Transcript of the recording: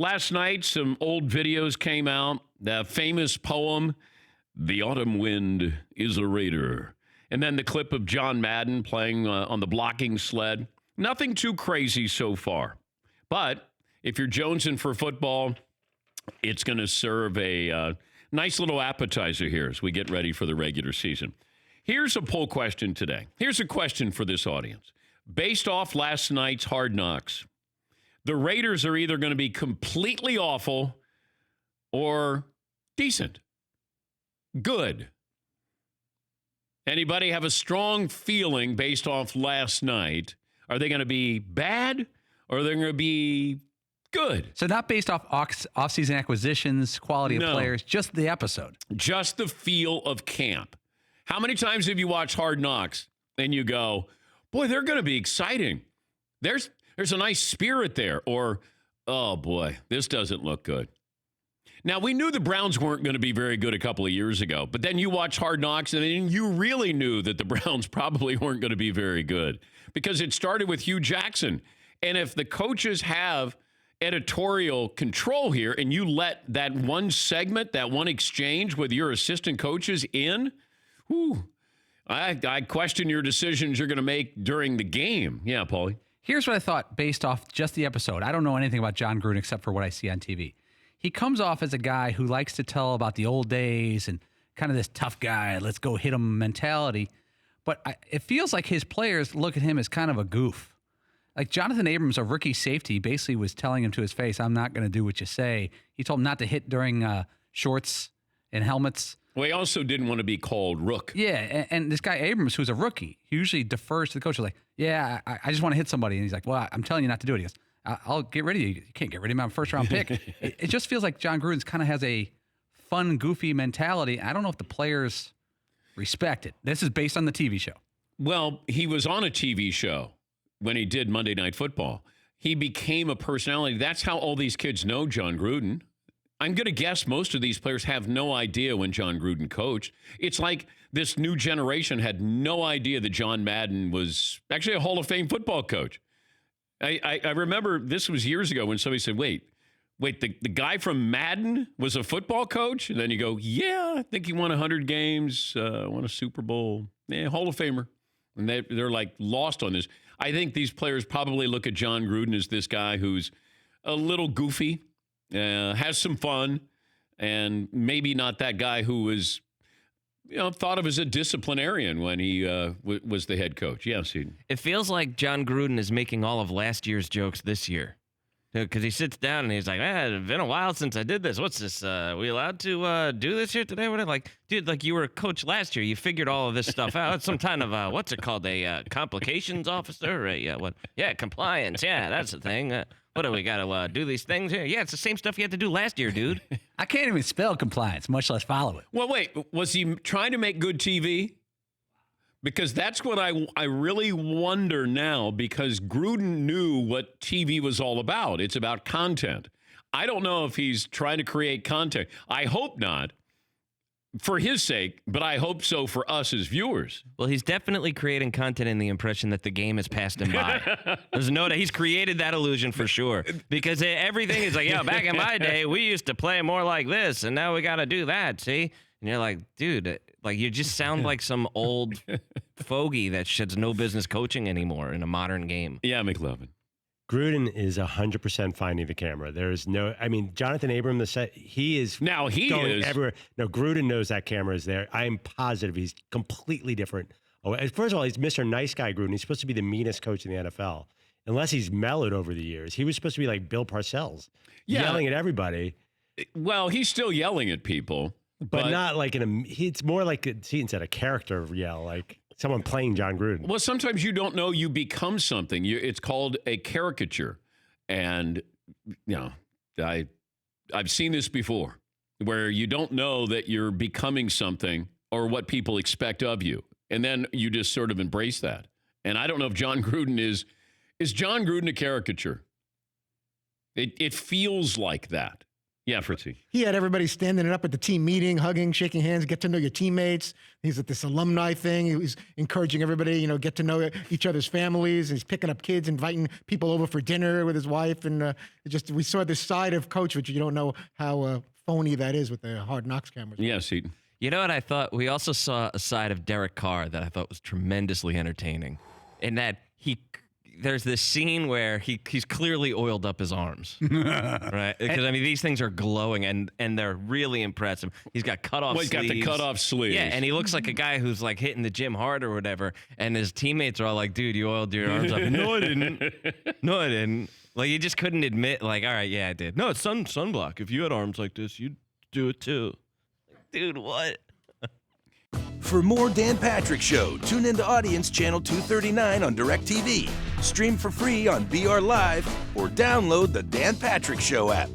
Last night, some old videos came out. The famous poem, "The Autumn Wind is a Raider." And then the clip of John Madden playing on the blocking sled. Nothing too crazy so far. But if you're jonesing for football, it's going to serve a nice little appetizer here as we get ready for the regular season. Here's a poll question today. Here's a question for this audience. Based off last night's Hard Knocks, the Raiders are either going to be completely awful or decent. Good. Anybody have a strong feeling based off last night? Are they going to be bad or are they going to be good? So not based off off-season acquisitions, quality of players, just the episode. Just the feel of camp. How many times have you watched Hard Knocks and you go, boy, they're going to be exciting. There's a nice spirit there. Or, oh, boy, this doesn't look good. Now, we knew the Browns weren't going to be very good a couple of years ago, but then you watch Hard Knocks, and then you really knew that the Browns probably weren't going to be very good because it started with Hugh Jackson. And if the coaches have editorial control here and you let that one segment, that one exchange with your assistant coaches in, I question your decisions you're going to make during the game. Yeah, Paulie. Here's what I thought based off just the episode. I don't know anything about John Gruden except for what I see on TV. He comes off as a guy who likes to tell about the old days and kind of this tough guy, let's go hit him mentality. But it feels like his players look at him as kind of a goof. Like Jonathan Abrams, a rookie safety, basically was telling him to his face, I'm not going to do what you say. He told him not to hit during shorts and helmets. Well, he also didn't want to be called rook. Yeah, and this guy Abrams, who's a rookie, he usually defers to the coach. He's like, yeah, I just want to hit somebody. And he's like, well, I'm telling you not to do it. He goes, I'll get rid of you. You can't get rid of me. I'm a first-round pick. It just feels like John Gruden's kind of has a fun, goofy mentality. I don't know if the players respect it. This is based on the TV show. Well, he was on a TV show when he did Monday Night Football. He became a personality. That's how all these kids know John Gruden. I'm going to guess most of these players have no idea when John Gruden coached. It's like this new generation had no idea that John Madden was actually a Hall of Fame football coach. I remember this was years ago when somebody said, wait, the guy from Madden was a football coach? And then you go, yeah, I think he won 100 games, won a Super Bowl. Yeah, Hall of Famer. And they're like lost on this. I think these players probably look at John Gruden as this guy who's a little goofy, has some fun, and maybe not that guy who was thought of as a disciplinarian when he was the head coach. Yes, it feels like John Gruden is making all of last year's jokes this year. Because he sits down and he's like, it's been a while since I did this. What's this? Are we allowed to do this here today? What? Like, dude, like you were a coach last year. You figured all of this stuff out. It's some kind of, what's it called? A complications officer? What? Yeah, compliance. Yeah, that's the thing. What do we got to do these things here? Yeah, it's the same stuff you had to do last year, dude. I can't even spell compliance, much less follow it. Well, wait, was he trying to make good TV? Because that's what I really wonder now, because Gruden knew what TV was all about. It's about content. I don't know if he's trying to create content. I hope not, for his sake, but I hope so for us as viewers. Well, he's definitely creating content in the impression that the game has passed him by. There's no doubt. He's created that illusion for sure. Because everything is like, back in my day, we used to play more like this, and now we got to do that, see? And you're like, dude, like you just sound like some old fogey that has no business coaching anymore in a modern game. Yeah, McLovin. Gruden is 100% finding the camera. There is no, Jonathan Abrams, he is going everywhere. No, Gruden knows that camera is there. I am positive he's completely different. Oh, first of all, he's Mr. Nice Guy Gruden. He's supposed to be the meanest coach in the NFL. Unless he's mellowed over the years. He was supposed to be like Bill Parcells, yelling at everybody. Well, he's still yelling at people. But not like it's more like Seton said, a character yell, like someone playing John Gruden. Well, sometimes you don't know you become something. It's called a caricature. And, I've seen this before where you don't know that you're becoming something or what people expect of you. And then you just sort of embrace that. And I don't know if John Gruden is John Gruden a caricature? It feels like that. Yeah, Fritzy. He had everybody standing up at the team meeting, hugging, shaking hands, get to know your teammates. He's at this alumni thing. He was encouraging everybody, get to know each other's families. He's picking up kids, inviting people over for dinner with his wife. And we saw this side of Coach, which you don't know how phony that is with the Hard Knocks cameras. Yes, Eaton. You know what I thought? We also saw a side of Derek Carr that I thought was tremendously entertaining. In that there's this scene where he's clearly oiled up his arms, right? Because I mean, these things are glowing and they're really impressive. He's got cut off. He's got the cut off sleeves. Yeah, and he looks like a guy who's like hitting the gym hard or whatever. And his teammates are all like, "Dude, you oiled your arms up." No, I didn't. No, I didn't. Like he just couldn't admit. Like, all right, yeah, I did. No, it's sunblock. If you had arms like this, you'd do it too. Dude, what? For more Dan Patrick Show, tune into Audience Channel 239 on DirecTV. Stream for free on BR Live or download the Dan Patrick Show app.